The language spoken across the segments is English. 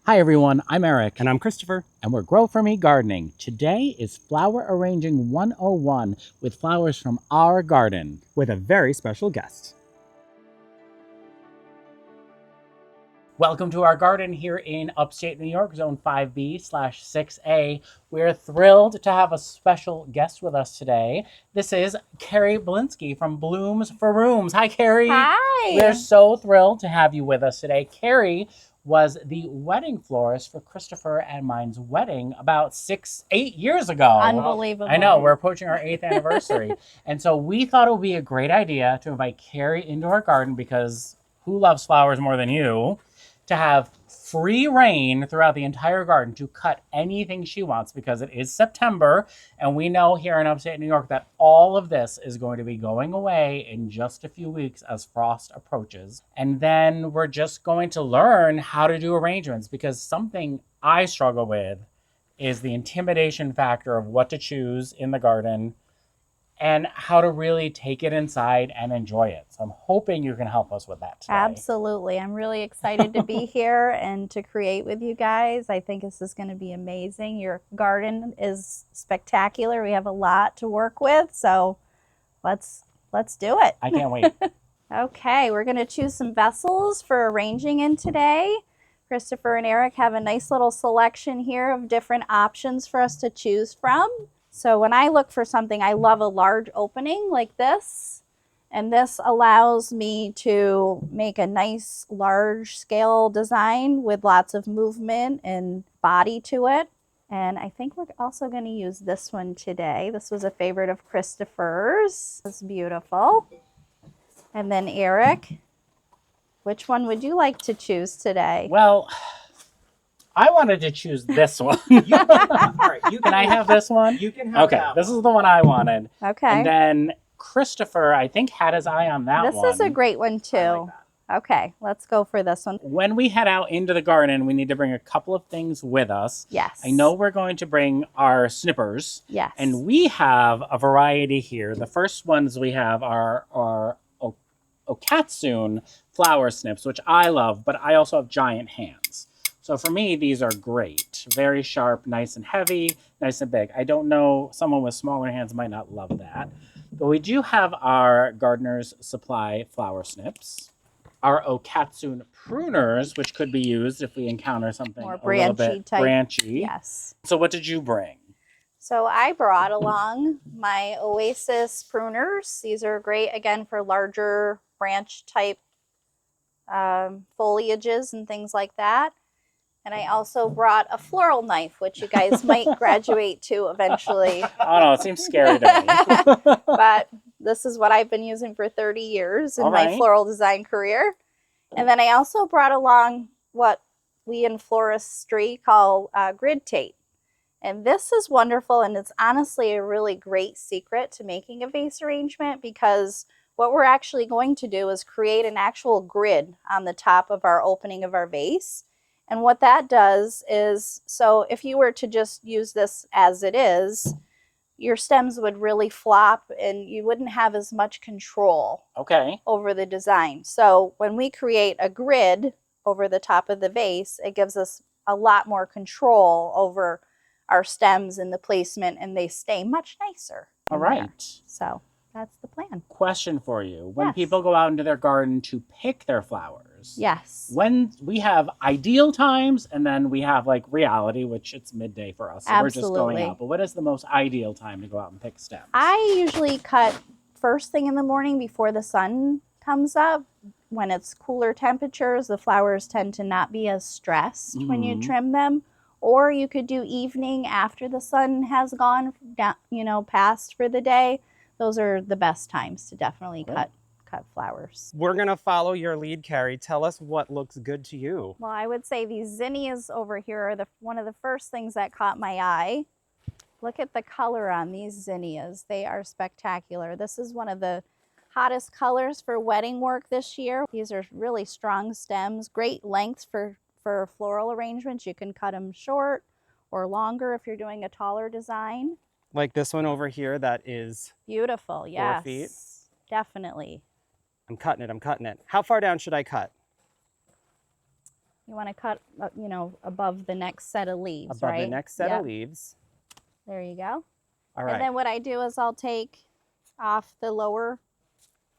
Hi everyone, I'm Eric. And I'm Christopher. And we're Grow For Me Gardening. Today is Flower Arranging 101 with flowers from our garden. With a very special guest. Welcome to our garden here in upstate New York, Zone 5B/6A. We're thrilled to have a special guest with us today. This is Carrie Belinsky from Blooms for Rooms. Hi, Carrie. Hi. We're so thrilled to have you with us today. Carrie was the wedding florist for Christopher and mine's wedding about 8 years ago. Unbelievable. I know, we're approaching our 8th anniversary. And so we thought it would be a great idea to invite Carrie into our garden because who loves flowers more than you? To have free reign throughout the entire garden to cut anything she wants because it is September and we know here in upstate New York that all of this is going to be going away in just a few weeks as frost approaches. And then we're just going to learn how to do arrangements because something I struggle with is the intimidation factor of what to choose in the garden and how to really take it inside and enjoy it. So I'm hoping you can help us with that today. Absolutely. I'm really excited to be here and to create with you guys. I think this is going to be amazing. Your garden is spectacular. We have a lot to work with, so let's do it. I can't wait. Okay, we're going to choose some vessels for arranging in today. Christopher and Eric have a nice little selection here of different options for us to choose from. So when I look for something, I love a large opening like this. And this allows me to make a nice large scale design with lots of movement and body to it. And I think we're also going to use this one today. This was a favorite of Christopher's. It's beautiful. And then Eric, which one would you like to choose today? Well, I wanted to choose this one. All right, Can I have this one? You can have Okay, that this one. is the one I wanted. Okay. And then Christopher, I think, had his eye on that one. This is a great one too. I like that. Okay, let's go for this one. When we head out into the garden, we need to bring a couple of things with us. Yes. I know we're going to bring our snippers. Yes. And we have a variety here. The first ones we have are Okatsune flower snips, which I love, but I also have giant hands. So for me, these are great. Very sharp, nice and heavy, nice and big. I don't know, someone with smaller hands might not love that. But we do have our Gardener's Supply flower snips. Our Okatsune pruners, which could be used if we encounter something More a little branchy bit type. branchy. Yes. So what did you bring? So I brought along my Oasis pruners. These are great, again, for larger branch type foliages and things like that. And I also brought a floral knife, which you guys might graduate to eventually. Oh no, it seems scary to me. But this is what I've been using for 30 years in All my right. floral design career. And then I also brought along what we in floristry call grid tape. And this is wonderful, and it's honestly a really great secret to making a vase arrangement because what we're actually going to do is create an actual grid on the top of our opening of our vase. And what that does is, so if you were to just use this as it is, your stems would really flop and you wouldn't have as much control Okay. over the design. So when we create a grid over the top of the vase, it gives us a lot more control over our stems and the placement, and they stay much nicer. All in there. right. So that's the plan. Question for you. When Yes. people go out into their garden to pick their flowers, Yes. when we have ideal times and then we have like reality, which it's midday for us. So we're just going Absolutely. out. But what is the most ideal time to go out and pick stems? I usually cut first thing in the morning before the sun comes up. When it's cooler temperatures, the flowers tend to not be as stressed when you Mhm. trim them. Or you could do evening after the sun has gone down, past for the day. Those are the best times to definitely Great. cut flowers. We're going to follow your lead, Carrie. Tell us what looks good to you. Well, I would say these zinnias over here are one of the first things that caught my eye. Look at the color on these zinnias. They are spectacular. This is one of the hottest colors for wedding work this year. These are really strong stems, great lengths for floral arrangements. You can cut them short or longer if you're doing a taller design. Like this one over here that is, Beautiful, yes. feet. Definitely. I'm cutting it. How far down should I cut? You want to cut, you know, above the next set of leaves, Above right? the next set Yep. of leaves. There you go. All right. And then what I do is I'll take off the lower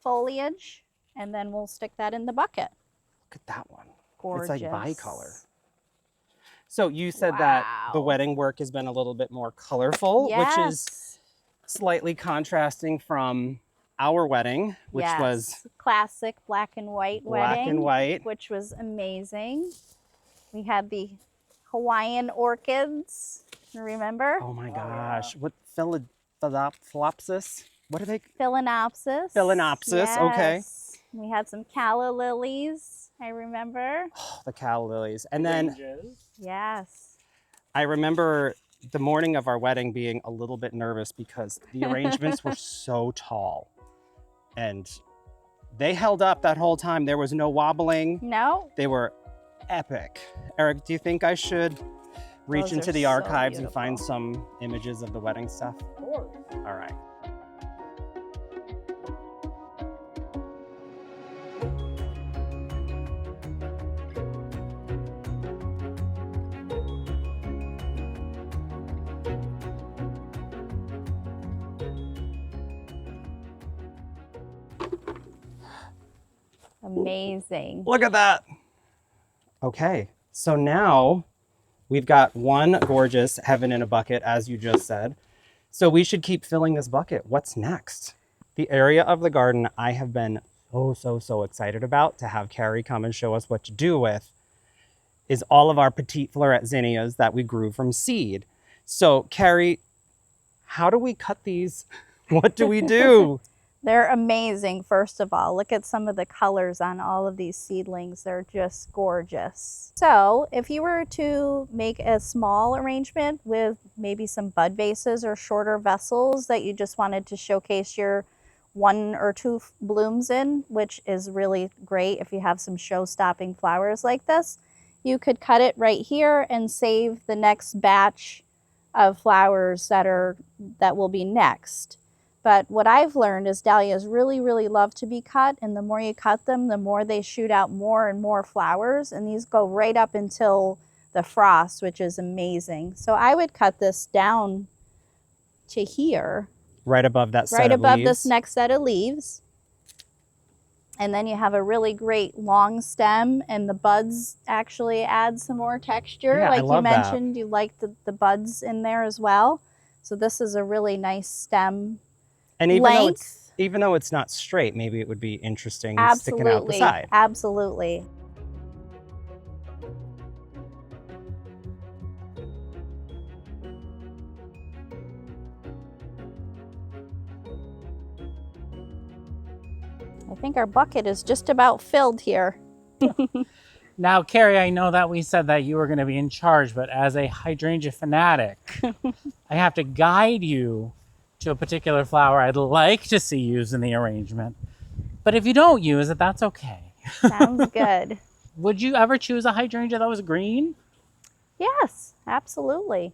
foliage, and then we'll stick that in the bucket. Look at that one. Gorgeous. It's like bicolor. So you said that the Wow. wedding work has been a little bit more colorful, which is slightly contrasting from our wedding, which was classic black and white black wedding, and white. which was amazing. We had the Hawaiian orchids, remember? Oh my gosh. What Philopsis? What are they? Phalaenopsis. Phalaenopsis, okay. Yes. We had some calla lilies, I remember. Oh, the calla lilies. And then Yes. I remember the morning of our wedding being a little bit nervous because the arrangements were so tall. And they held up that whole time. There was no wobbling. No? They were epic. Eric, do you think I should reach Those into are the so archives and find beautiful. some images of the wedding stuff? Of course. All right. Amazing. Look at that. Okay, so now we've got one gorgeous heaven in a bucket, as you just said. So we should keep filling this bucket. What's next? The area of the garden I have been so excited about to have Carrie come and show us what to do with is all of our Petite Floret zinnias that we grew from seed. So Carrie, how do we cut these? What do we do? They're amazing, first of all. Look at some of the colors on all of these seedlings. They're just gorgeous. So if you were to make a small arrangement with maybe some bud vases or shorter vessels that you just wanted to showcase your 1 or 2 blooms in, which is really great if you have some show-stopping flowers like this, you could cut it right here and save the next batch of flowers that will be next. But what I've learned is dahlias really love to be cut, and the more you cut them, the more they shoot out more and more flowers, and these go right up until the frost, which is amazing. So I would cut this down to here. Right above that set right of above leaves. this next set of leaves. And then you have a really great long stem, and the buds actually add some more texture. Yeah, I like you love that. mentioned, you like the buds in there as well. So this is a really nice stem And length. even though it's not straight, maybe it would be interesting sticking out the Absolutely, side. absolutely. I think our bucket is just about filled here. Now, Carrie, I know that we said that you were going to be in charge, but as a hydrangea fanatic, I have to guide you to a particular flower I'd like to see used in the arrangement. But if you don't use it, that's okay. Sounds good. Would you ever choose a hydrangea that was green? Yes, absolutely.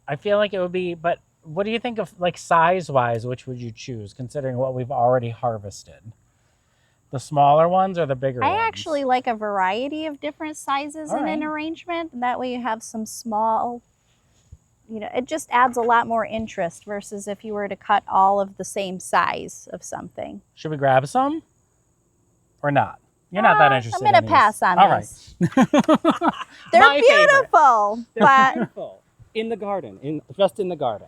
I feel like it would be, but what do you think of, like, size-wise, which would you choose, considering what we've already harvested? The smaller ones or the bigger ones? I actually like a variety of different sizes All in an right. arrangement. And that way you have some small, you know, it just adds a lot more interest versus if you were to cut all of the same size of something. Should we grab some? Or not? You're not that interested I'm going in to these. pass on All right. this. They're My favorite. beautiful, but Beautiful. In the garden, just in the garden.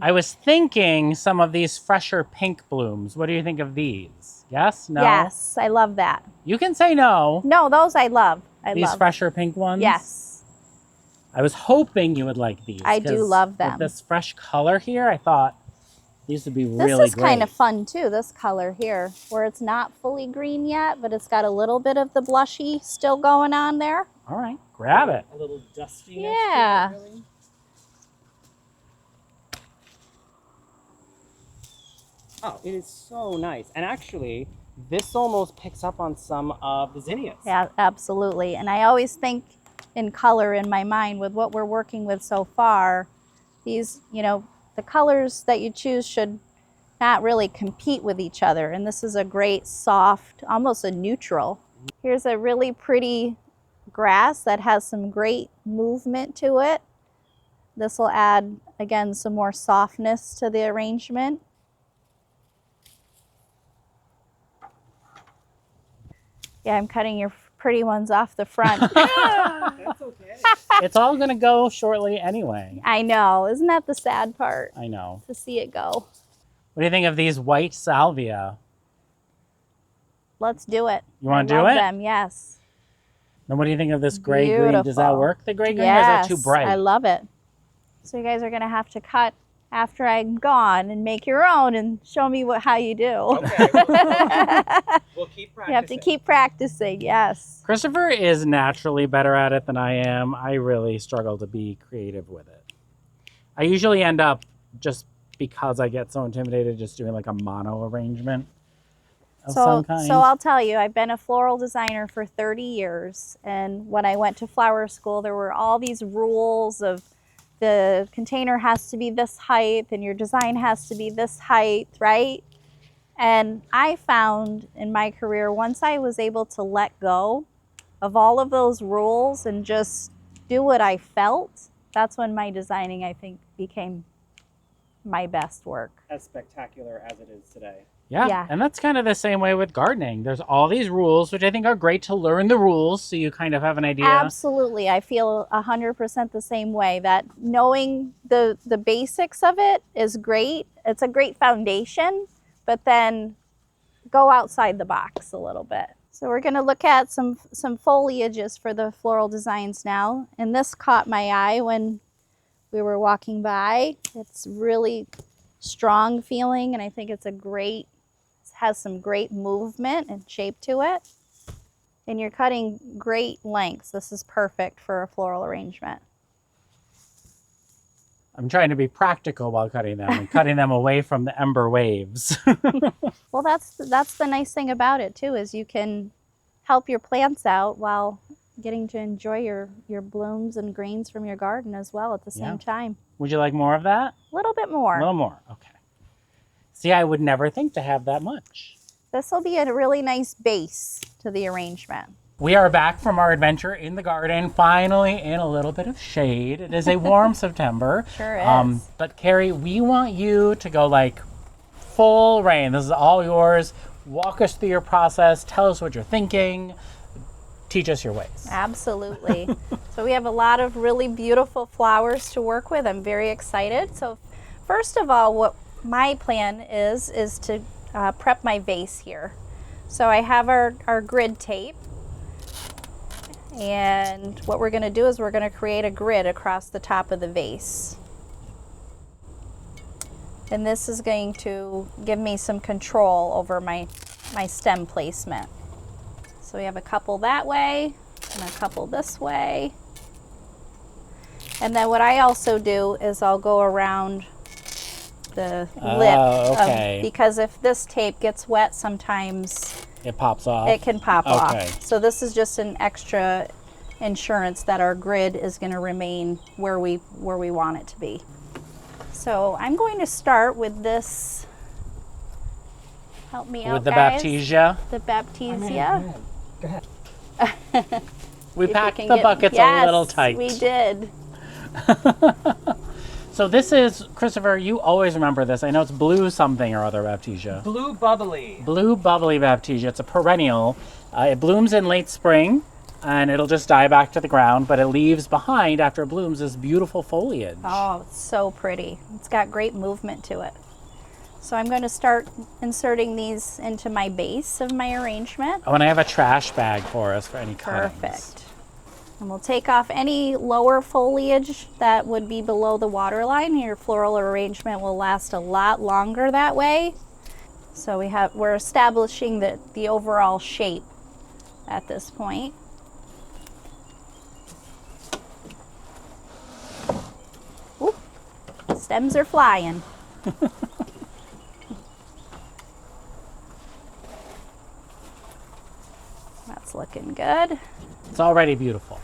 I was thinking some of these fresher pink blooms. What do you think of these? Yes? No? yes, I love that. You can say no. No, those I love. These fresher pink ones? Yes. I was hoping you would like these. I do 'cause love them. With this fresh color here, I thought these would be This really is great. kind of fun too, this color here, where it's not fully green yet, but it's got a little bit of the blushy still going on there. All right, grab it. A little dusty. Yeah. Oh, it is so nice. And actually, this almost picks up on some of the zinnias. Yeah, absolutely. And I always think in color in my mind with what we're working with so far, these, you know, the colors that you choose should not really compete with each other. And this is a great soft, almost a neutral. Here's a really pretty grass that has some great movement to it. This will add, again, some more softness to the arrangement. Yeah, I'm cutting your pretty ones off the front. That's okay. It's all going to go shortly anyway. I know. Isn't that the sad part? I know. To see it go. What do you think of these white salvia? Let's do it. You want to do love it? them, yes. Then what do you think of this gray green? Does that Beautiful. work, the gray green, Yes, or is that too bright? I love it. So you guys are going to have to cut after I'm gone and make your own and show me how you do. Okay. We'll keep practicing. You have to keep practicing, yes. Christopher is naturally better at it than I am. I really struggle to be creative with it. I usually end up, just because I get so intimidated, just doing like a mono arrangement of some kind. So I'll tell you, I've been a floral designer for 30 years. And when I went to flower school, there were all these rules of the container has to be this height and your design has to be this height, right? And I found in my career, once I was able to let go of all of those rules and just do what I felt, that's when my designing, I think, became my best work. As spectacular as it is today. Yeah, and that's kind of the same way with gardening. There's all these rules, which I think are great to learn the rules so you kind of have an idea. Absolutely. I feel 100% the same way, that knowing the basics of it is great. It's a great foundation, but then go outside the box a little bit. So we're going to look at some foliages for the floral designs now. And this caught my eye when we were walking by. It's really strong feeling, and I think it's has some great movement and shape to it. And you're cutting great lengths. This is perfect for a floral arrangement. I'm trying to be practical while cutting them and cutting them away from the ember waves. Well, that's the nice thing about it too, is you can help your plants out while getting to enjoy your blooms and greens from your garden as well at the same time. Would you like more of that? A little bit more. A little more, okay. See, I would never think to have that much. This will be a really nice base to the arrangement. We are back from our adventure in the garden, finally in a little bit of shade. It is a warm September. Sure is. But Carrie, we want you to go like full reign. This is all yours. Walk us through your process. Tell us what you're thinking. Teach us your ways. Absolutely. So we have a lot of really beautiful flowers to work with. I'm very excited. So first of all, what my plan is to prep my vase here. So I have our grid tape. And what we're going to do is we're going to create a grid across the top of the vase. And this is going to give me some control over my stem placement. So we have a couple that way and a couple this way. And then what I also do is I'll go around the lip. Because if this tape gets wet, sometimes it pops off. It can pop off. So this is just an extra insurance that our grid is going to remain where we want it to be. So I'm going to start with this. Help me out, with the guys. Baptisia. The Baptisia. Go ahead. We packed the buckets a little tight. We did. So this is, Christopher, you always remember this. I know it's blue something or other Baptisia. Blue bubbly. Blue bubbly Baptisia. It's a perennial. It blooms in late spring and it'll just die back to the ground, but it leaves behind after it blooms this beautiful foliage. Oh, it's so pretty. It's got great movement to it. So I'm going to start inserting these into my base of my arrangement. Oh, and I have a trash bag for us for any cuttings. Perfect. And we'll take off any lower foliage that would be below the water line. Your floral arrangement will last a lot longer that way. So we're establishing the overall shape at this point. Ooh, stems are flying. That's looking good. It's already beautiful.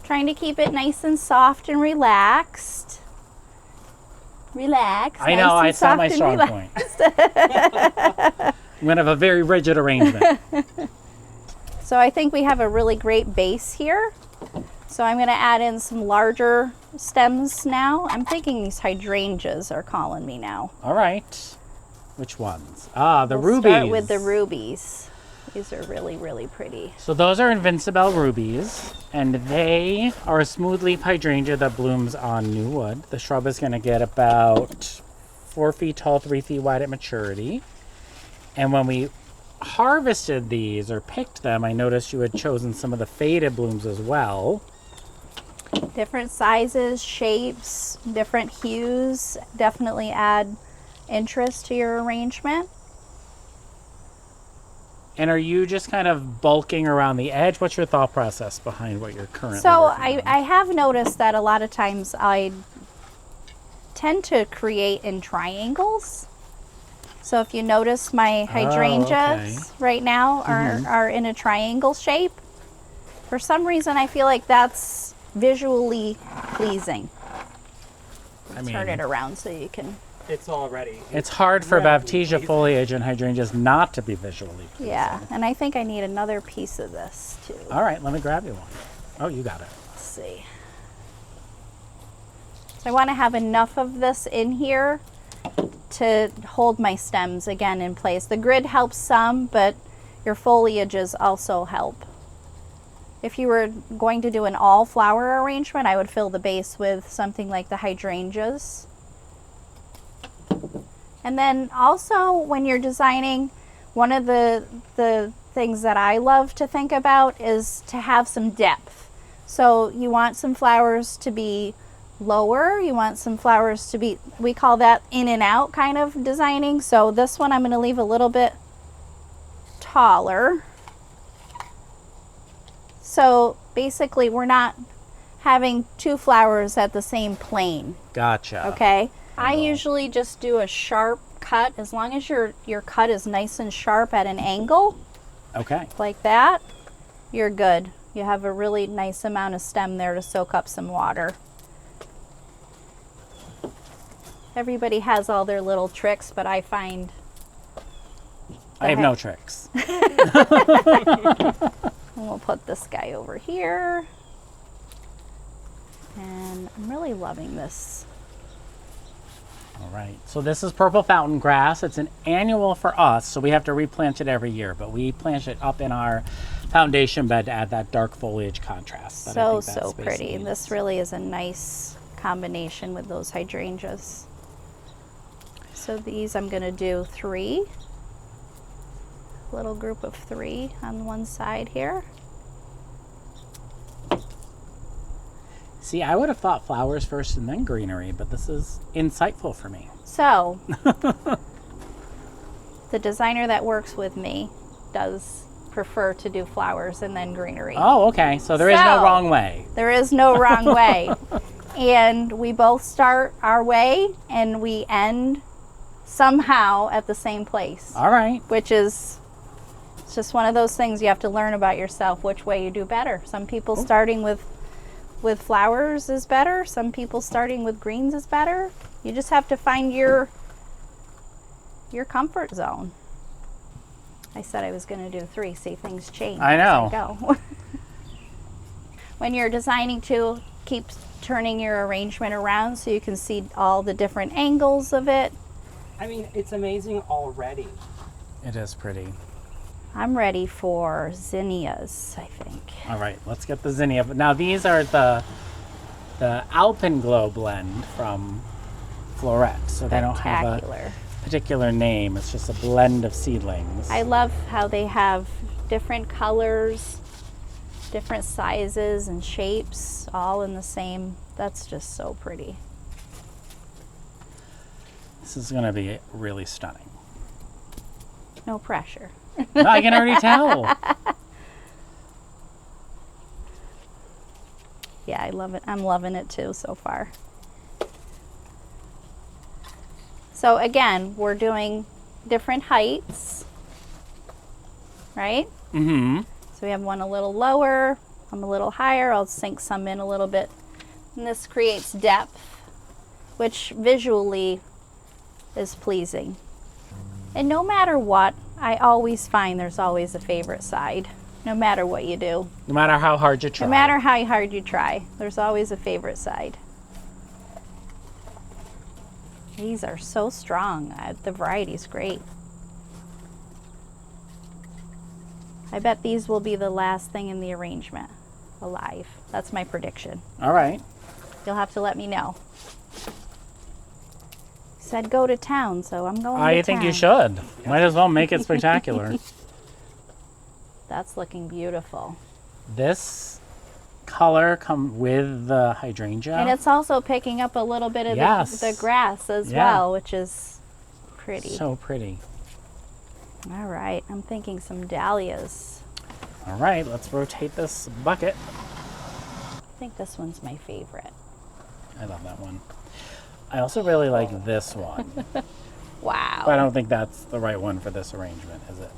Trying to keep it nice and soft and relaxed. Relax. I know, I saw my strong point. I'm going to have a very rigid arrangement. So I think we have a really great base here. So I'm going to add in some larger stems now. I'm thinking these hydrangeas are calling me now. All right. Which ones? Ah, the We'll rubies. start with the rubies. These are really, really pretty. So those are Invincible rubies, and they are a smooth leaf hydrangea that blooms on new wood. The shrub is going to get about 4 feet tall, 3 feet wide at maturity. And when we harvested these or picked them, I noticed you had chosen some of the faded blooms as well. Different sizes, shapes, different hues definitely add interest to your arrangement. And are you just kind of bulking around the edge? What's your thought process behind what you're currently So working on? I have noticed that a lot of times I tend to create in triangles. So if you notice my hydrangeas right now are in a triangle shape. For some reason I feel like that's visually pleasing. Turn it around so you can... It's already. It's hard for incredibly baptisia pleasing. foliage and hydrangeas not to be visually pleasing. Yeah, and I think I need another piece of this too. All right, let me grab you one. Oh, you got it. Let's see. So I want to have enough of this in here to hold my stems again in place. The grid helps some, but your foliages also help. If you were going to do an all flower arrangement, I would fill the base with something like the hydrangeas. And then also when you're designing, one of the things that I love to think about is to have some depth. So you want some flowers to be lower, you want some flowers to be, we call that in and out kind of designing. So this one I'm going to leave a little bit taller. So basically we're not having two flowers at the same plane. Gotcha. Okay. I usually just do a sharp cut. As long as your cut is nice and sharp at an angle, Okay. like that, you're good. You have a really nice amount of stem there to soak up some water. Everybody has all their little tricks, but I find... I have no tricks. And we'll put this guy over here. And I'm really loving this. All right. So this is purple fountain grass. It's an annual for us, so we have to replant it every year. But we plant it up in our foundation bed to add that dark foliage contrast. that I So, think that so space pretty. needs. This really is a nice combination with those hydrangeas. So these I'm going to do 3. Little group of 3 on one side here. See, I would have thought flowers first and then greenery, but this is insightful for me. So the designer that works with me does prefer to do flowers and then greenery. Oh, okay. So there is no So- wrong way. There is no wrong way. And we both start our way and we end somehow at the same place, All right. which is, it's just one of those things you have to learn about yourself, which way you do better. Some people starting with flowers is better. Some people starting with greens is better. You just have to find your comfort zone. I said I was going to do 3. See, things change. I know. As I go. When you're designing to keep turning your arrangement around so you can see all the different angles of it. I mean, it's amazing already. It is pretty. I'm ready for zinnias, I think. All right, let's get the zinnia. But now these are the Alpenglow blend from Floret, so they don't have a Spectacular. particular name. It's just a blend of seedlings. I love how they have different colors, different sizes and shapes, all in the same. That's just so pretty. This is going to be really stunning. No pressure. I can already tell. Yeah, I love it. I'm loving it too so far. So again, we're doing different heights, right? Mm-hmm. So we have one a little lower, I'm a little higher. I'll sink some in a little bit. And this creates depth, which visually is pleasing. And no matter what, I always find there's always a favorite side. No matter what you do. No matter how hard you try. No matter how hard you try, there's always a favorite side. These are so strong. The variety's great. I bet these will be the last thing in the arrangement alive. That's my prediction. All right. You'll have to let me know. Said go to town, so I'm going to I town. think you should. Might as well make it spectacular. That's looking beautiful. This color come with the hydrangea. And it's also picking up a little bit of the grass as well, which is pretty. So pretty. All right, I'm thinking some dahlias. All right, let's rotate this bucket. I think this one's my favorite. I love that one. I also really like this one. Wow. But I don't think that's the right one for this arrangement, is it?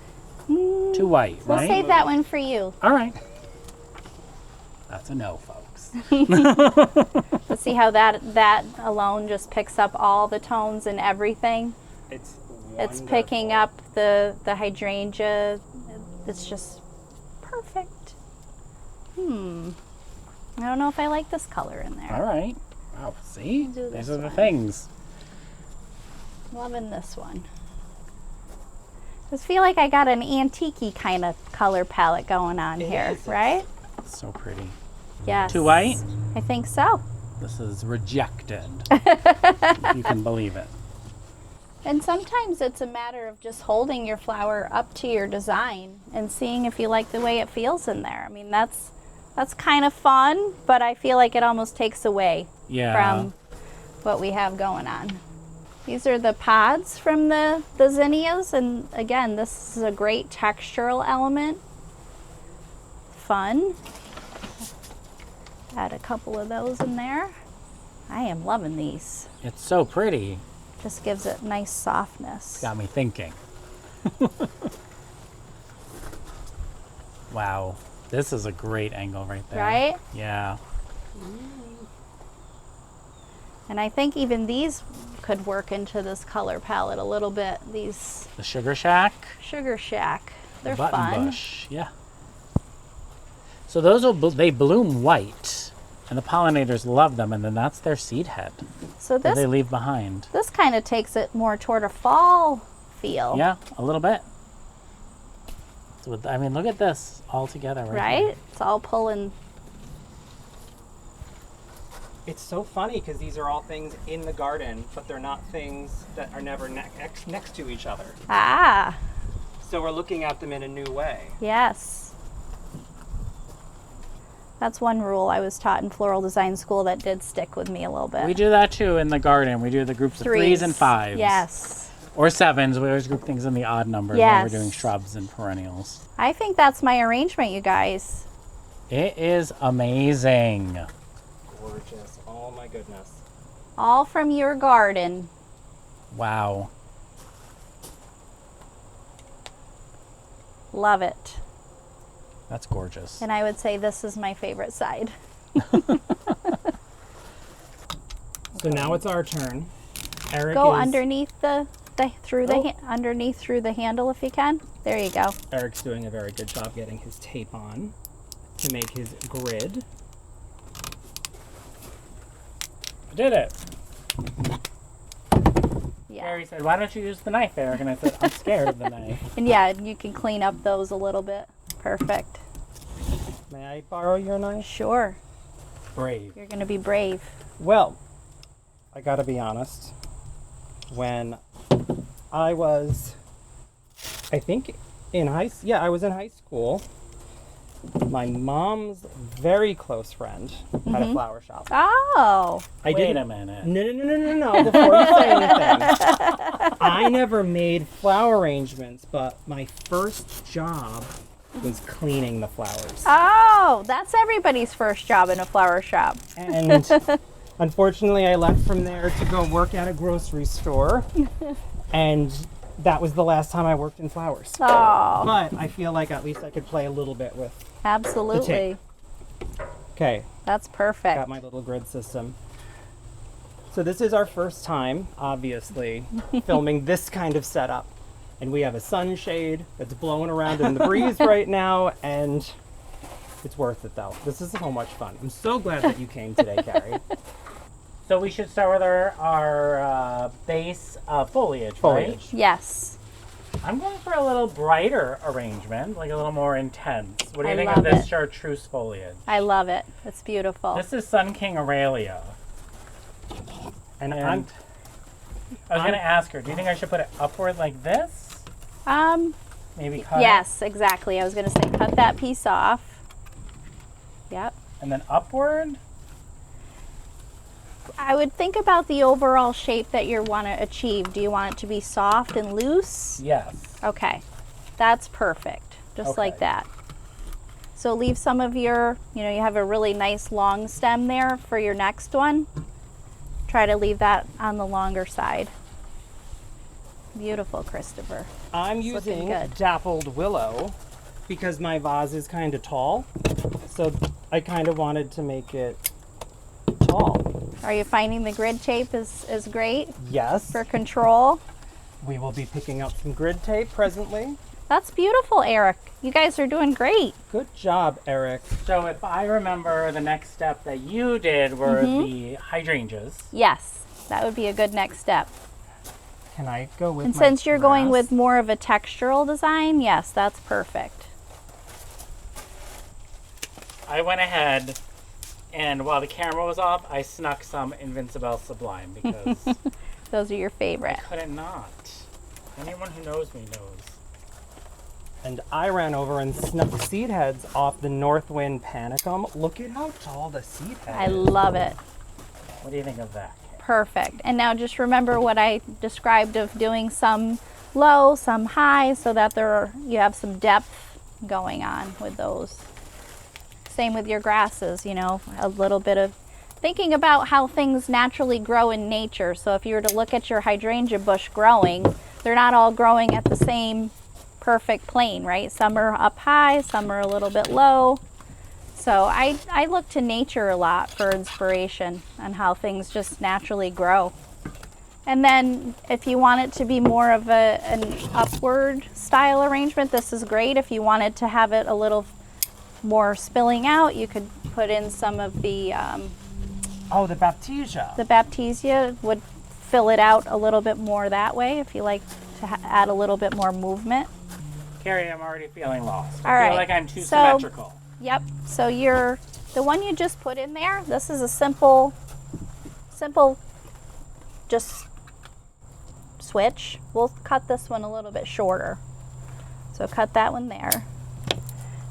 Too white, We'll right? save that one for you. All right. That's a no, folks. Let's see how that alone just picks up all the tones and everything. It's It's picking up the hydrangea. It's just perfect. I don't know if I like this color in there. All right. Wow, see? Do These this are the one. things. Loving this one. I just feel like I got an antique-y kind of color palette going on here, right? So pretty. Yes. Too white? I think so. This is rejected. You can believe it. And sometimes it's a matter of just holding your flower up to your design and seeing if you like the way it feels in there. I mean, that's kind of fun, but I feel like it almost takes away from what we have going on. These are the pods from the zinnias, and again, this is a great textural element. Fun. Add a couple of those in there. I am loving these. It's so pretty. Just gives it nice softness. Got me thinking. Wow. This is a great angle right there. Right? Yeah. And I think even these could work into this color palette a little bit. These The Sugar Shack. Sugar Shack, they're Button fun. Bush. Yeah. So those they bloom white, and the pollinators love them, and then that's their seed head So that they this leave behind. kind of takes it more toward a fall feel. Yeah, a little bit. So, I mean, look at this all together right Right? It's all pulling. It's so funny because these are all things in the garden, but they're not things that are never next to each other. Ah, So we're looking at them in a new way. yes. That's one rule I was taught in floral design school that did stick with me a little bit. We do that too in the garden. We do the groups of threes and fives. Yes. Or sevens. We always group things in the odd numbers when Yes. we're doing shrubs and perennials. I think that's my arrangement, you guys. It is amazing. Gorgeous. Oh my goodness. All from your garden. Wow. Love it. That's gorgeous. And I would say this is my favorite side. So now it's our turn. Eric Go is, underneath underneath through the handle if you can. There you go. Eric's doing a very good job getting his tape on to make his grid. I did it. Yeah. Carrie said, "Why don't you use the knife, Eric?" And I said, "I'm scared of the knife." And yeah, you can clean up those a little bit. Perfect. May I borrow your knife? Sure. Brave. You're going to be brave. Well, I gotta be honest. When I was, I think I was in high school. My mom's very close friend had a flower shop. Oh. Wait a minute. No. Before you say anything, I never made flower arrangements, but my first job was cleaning the flowers. Oh, that's everybody's first job in a flower shop. And unfortunately, I left from there to go work at a grocery store. And that was the last time I worked in flowers. Oh, But I feel like at least I could play a little bit with. absolutely. Okay, That's perfect. got my little grid system. So this is our first time, obviously, filming this kind of setup. And we have a sunshade that's blowing around in the breeze right now, and it's worth it though. This is so much fun. I'm so glad that you came today, Carrie. So we should start with our base foliage, Foliage. right? Yes. I'm going for a little brighter arrangement, like a little more intense. What do you I think of love this it. chartreuse foliage? I love it. It's beautiful. This is Sun King Aurelia. And And I'm I was going to ask her, do you think I should put it upward like this? Maybe cut it? Yes, exactly. I was going to say cut that piece off. Yep. And then upward? I would think about the overall shape that you want to achieve. Do you want it to be soft and loose? Yes. Okay. That's perfect. Just like Okay. that. So leave some of your, you have a really nice long stem there for your next one. Try to leave that on the longer side. Beautiful, Christopher. I'm It's looking using good. dappled willow because my vase is kind of tall. So I kind of wanted to make it tall. Are you finding the grid tape is great Yes. for control? We will be picking up some grid tape presently. That's beautiful, Eric. You guys are doing great. Good job, Eric. So if I remember, the next step that you did were the hydrangeas. Yes, that would be a good next step. Can I go with And my since you're going grass? with more of a textural design, yes, that's perfect. I went ahead, and while the camera was off, I snuck some Invincible Sublime because Those are your favorite. couldn't not. Anyone who knows me knows. And I ran over and snuck the seed heads off the Northwind Panicum. Look at how tall the seed head I is. love it. What do you think of that? Perfect. And now just remember what I described of doing some low, some high, so that you have some depth going on with those. Same with your grasses, a little bit of thinking about how things naturally grow in nature. So if you were to look at your hydrangea bush growing, they're not all growing at the same perfect plane, right? Some are up high, some are a little bit low. So I look to nature a lot for inspiration on how things just naturally grow. And then if you want it to be more of an upward style arrangement, this is great. If you wanted to have it a little more spilling out, you could put in some of the Oh, the Baptisia. Baptisia would fill it out a little bit more that way if you like to add a little bit more movement. Carrie, I'm already feeling lost. All I right. feel like I'm too So- symmetrical. Yep, so the one you just put in there, this is a simple just switch. We'll cut this one a little bit shorter. So cut that one there,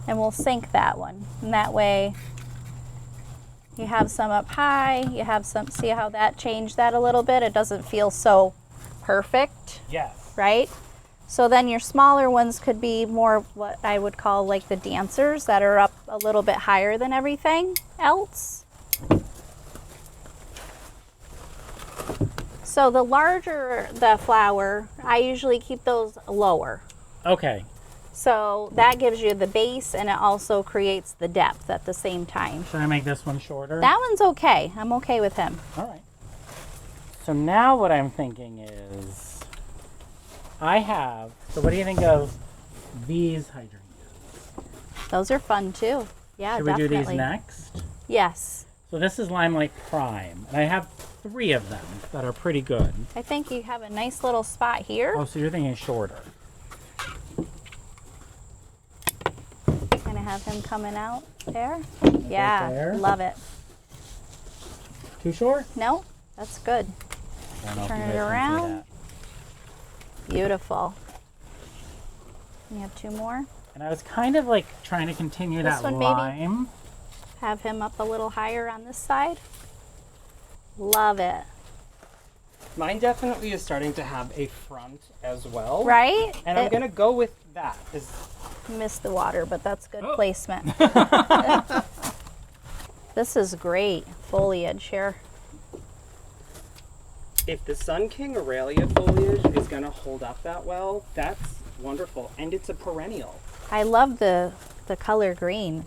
and we'll sink that one. And that way you have some up high, you have some, see how that changed that a little bit? It doesn't feel so perfect, Yes. right? So then your smaller ones could be more what I would call like the dancers that are up a little bit higher than everything else. So the larger the flower, I usually keep those lower. Okay. So that gives you the base and it also creates the depth at the same time. Should I make this one shorter? That one's okay. I'm okay with him. All right. So now what I'm thinking is, so what do you think of these hydrangeas? Those are fun too. Yeah, Should we definitely. do these next? Yes. So this is Limelight Prime, and I have 3 of them that are pretty good. I think you have a nice little spot here. Oh, so you're thinking shorter. Kind of have him coming out there. Yeah, there. love it. Too short? No, that's good. I don't know if Turn you it guys can see around. that. Beautiful. You have 2 more. And I was kind of like trying to continue This that one, maybe? lime. Have him up a little higher on this side. Love it. Mine definitely is starting to have a front as well. Right? And I'm going to go with that. Missed the water, but that's good Oh. placement. This is great foliage here. If the Sun King Aurelia foliage is going to hold up that well, that's wonderful. And it's a perennial. I love the color green.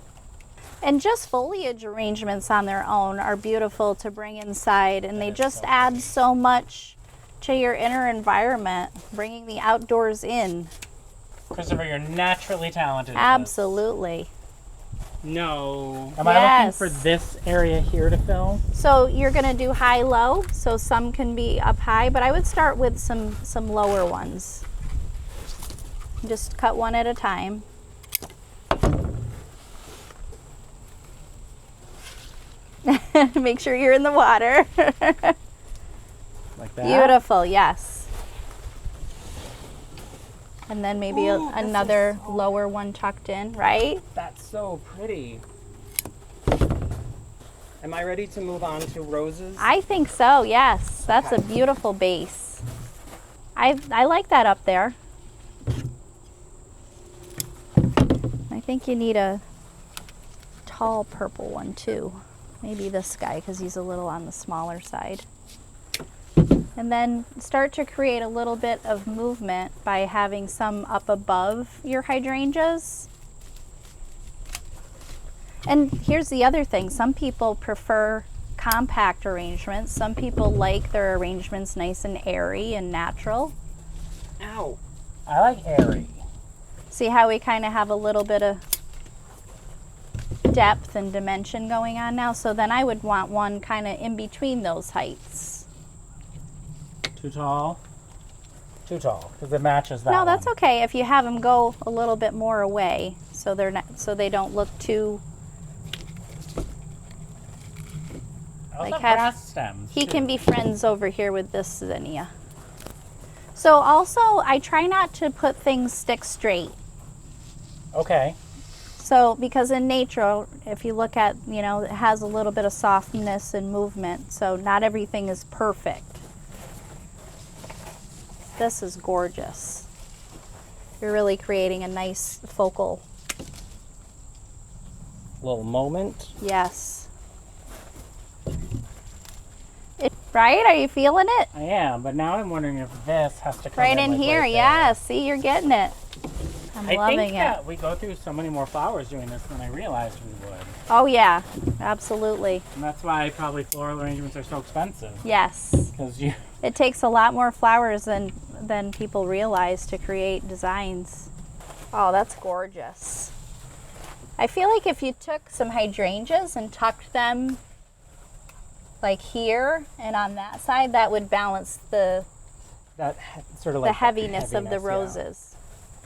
And just foliage arrangements on their own are beautiful to bring inside, and they is just so add so much to your inner environment, bringing the outdoors in. Christopher, you're naturally talented. At Absolutely. No. this. Am I looking Yes. for this area here to fill? So you're gonna do high-low, so some can be up high, but I would start with some lower ones. Just cut one at a time. Make sure you're in the water. Like that? Beautiful, yes. And then maybe Ooh, this is another so- lower one tucked in, right? That's so pretty. Am I ready to move on to roses? I think so, yes. That's a Okay. beautiful base. I like that up there. I think you need a tall purple one too. Maybe this guy because he's a little on the smaller side. And then start to create a little bit of movement by having some up above your hydrangeas. And here's the other thing. Some people prefer compact arrangements. Some people like their arrangements nice and airy and natural. Ow. I like airy. See how we kind of have a little bit of depth and dimension going on now? So then I would want one kind of in between those heights. Too tall? Too tall, because it matches that No, that's one. okay if you have them go a little bit more away so they're not, so they don't look too. I also like have have- grass stems. He too. can be friends over here with this zinnia. So also, I try not to put things stick straight. Okay. So, because in nature, if you look at, you know, it has a little bit of softness and movement. So not everything is perfect. This is gorgeous. You're really creating a nice focal. Little moment. Yes. Right? Are you feeling it? I am, but now I'm wondering if this has to come Right in like here, right there. yeah. See, you're getting it. I'm I loving think it. that we go through so many more flowers doing this than I realized we would. Oh yeah, absolutely. And that's why probably floral arrangements are so expensive. Yes. Because you It takes a lot more flowers than people realize to create designs. Oh, that's gorgeous. I feel like if you took some hydrangeas and tucked them like here and on that side, that would balance the Sort of like heaviness of the yeah. roses.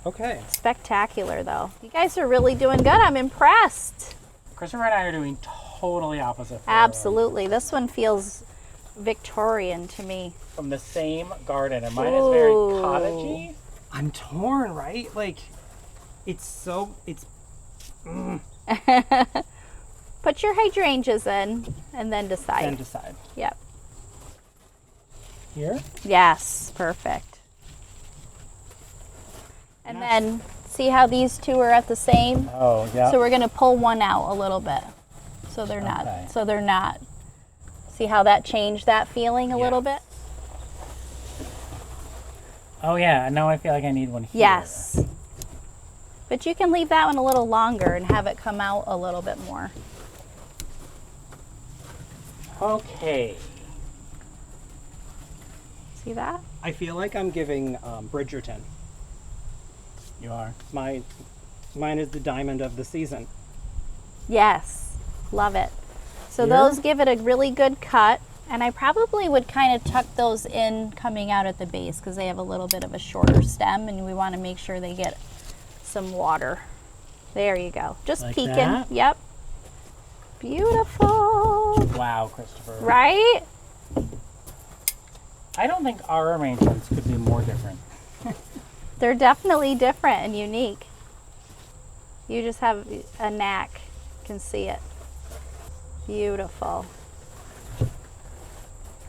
Okay. Spectacular though. You guys are really doing good. I'm impressed. Christopher and I are doing totally opposite flowers. Absolutely. This one feels Victorian to me. From the same garden, and mine is very Ooh. cottagey. I'm torn, right? Like, it's Put your hydrangeas in and then decide. then decide. Yep. Here? Yes, perfect. And Yes. then see how these two are at the same? Oh, yeah. So we're going to pull one out a little bit. So they're not. Okay. So they're not. See how that changed that feeling a little bit? Oh, yeah. Now I feel like I need one here. Yes. But you can leave that one a little longer and have it come out a little bit more. Okay. See that? I feel like I'm giving Bridgerton. You are. Mine is the diamond of the season. Yes. Love it. So Here? those give it a really good cut. And I probably would kind of tuck those in coming out at the base because they have a little bit of a shorter stem and we want to make sure they get some water. There you go. Just Like peeking. that? Yep. Beautiful. Wow, Christopher. Right? I don't think our arrangements could be more different. They're definitely different and unique. You just have a knack. Can see it. Beautiful.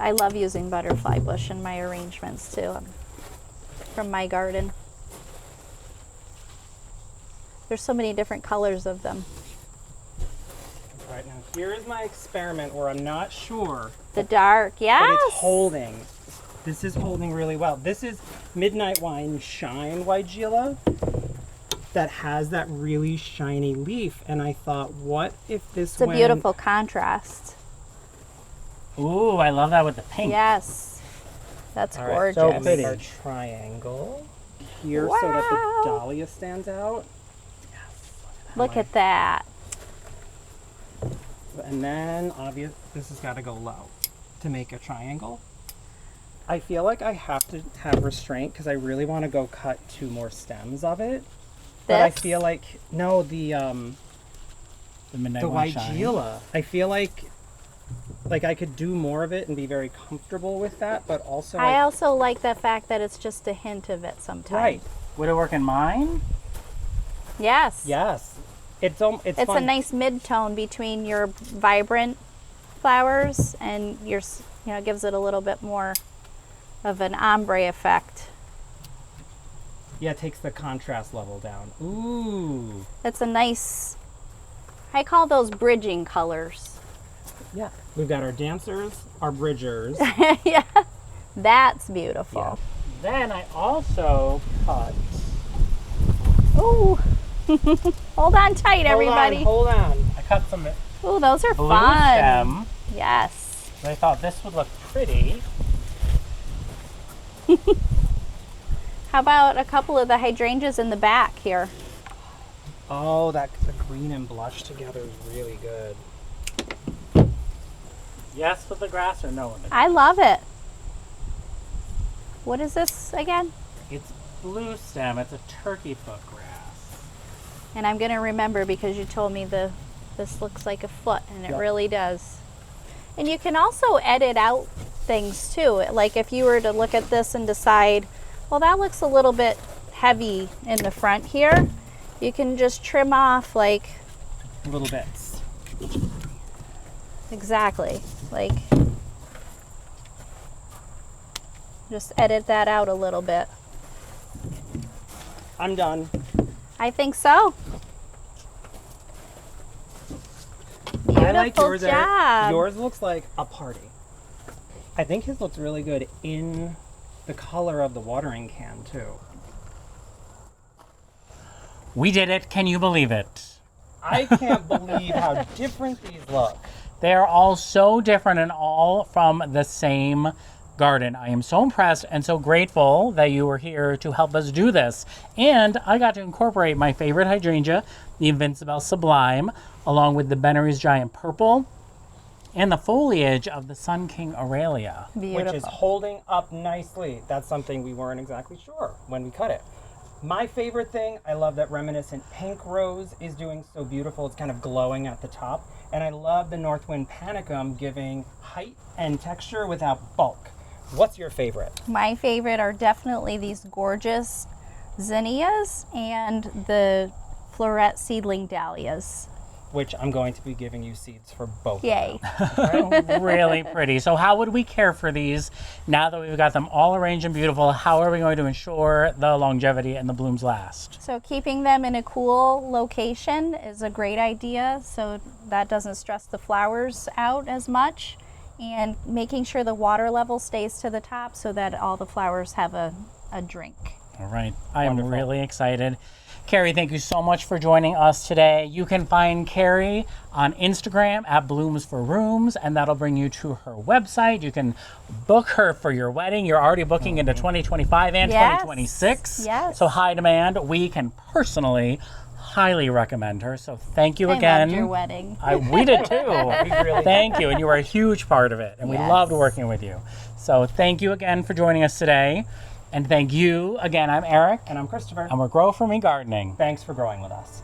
I love using butterfly bush in my arrangements too, from my garden. There's so many different colors of them. Right now, here is my experiment where I'm not sure, The dark, yes. but it's holding. This is holding really well. This is Midnight Wine Shine Weigela that has that really shiny leaf, and I thought, what if this It's a went- beautiful contrast. Ooh, I love that with the pink. Yes. That's All right, gorgeous. so and pretty. our triangle here so that the dahlia stands out. Look at that. And then, this has got to go low to make a triangle. I feel like I have to have restraint because I really want to go cut 2 more stems of it. But I feel like, no, the Midnight the One white Shine. Gila. I feel like I could do more of it and be very comfortable with that, but also I also like the fact that it's just a hint of it sometimes. right. Would it work in mine? Yes. Yes. It's It's a fun. nice mid-tone between your vibrant flowers and your, it gives it a little bit more of an ombre effect. Yeah, it takes the contrast level down. Ooh. It's a nice, I call those bridging colors. Yeah. We've got our dancers, our bridgers. Yeah, that's beautiful. Then I also cut. Ooh, hold on tight, everybody. Hold on. I cut some Ooh, those are blue fun. stem. Yes. I thought this would look pretty. How about a couple of the hydrangeas in the back here? Oh, the green and blush together is really good. Yes with the grass or no with the grass? I love it. What is this again? It's blue stem. It's a turkey foot grass. And I'm gonna remember because you told me this looks like a foot, and it Yep. really does. And you can also edit out things too. Like if you were to look at this and decide, well, that looks a little bit heavy in the front here, you can just trim off like Little bits. exactly, like just edit that out a little bit. I'm done. I think so. Beautiful I like yours, Eric. job. Yours looks like a party. I think his looks really good in the color of the watering can too. We did it. Can you believe it? I can't believe how different these look. They are all so different and all from the same garden. I am so impressed and so grateful that you were here to help us do this. And I got to incorporate my favorite hydrangea, the Invincible Sublime, along with the Bennery's Giant Purple and the foliage of the Sun King Aurelia. Beautiful. Which is holding up nicely. That's something we weren't exactly sure when we cut it. My favorite thing, I love that reminiscent pink rose is doing so beautiful. It's kind of glowing at the top. And I love the Northwind Panicum giving height and texture without bulk. What's your favorite? My favorite are definitely these gorgeous zinnias and the Floret seedling dahlias. Which I'm going to be giving you seeds for both. Yay. Really pretty. So how would we care for these now that we've got them all arranged and beautiful? How are we going to ensure the longevity and the blooms last? So keeping them in a cool location is a great idea, so that doesn't stress the flowers out as much, and making sure the water level stays to the top so that all the flowers have a drink. All right. I am Wonderful. really excited. Carrie, thank you so much for joining us today. You can find Carrie on Instagram at Blooms for Rooms, and that'll bring you to her website. You can book her for your wedding. You're already booking into 2025 and Yes. 2026. Yes. So high demand. We can personally highly recommend her. So thank you I again. loved your wedding. We did too. really Thank you. And you were a huge part of it. And we Yes. loved working with you. So thank you again for joining us today. And thank you again. I'm Eric. And I'm Christopher. And we're Grow For Me Gardening. Thanks for growing with us.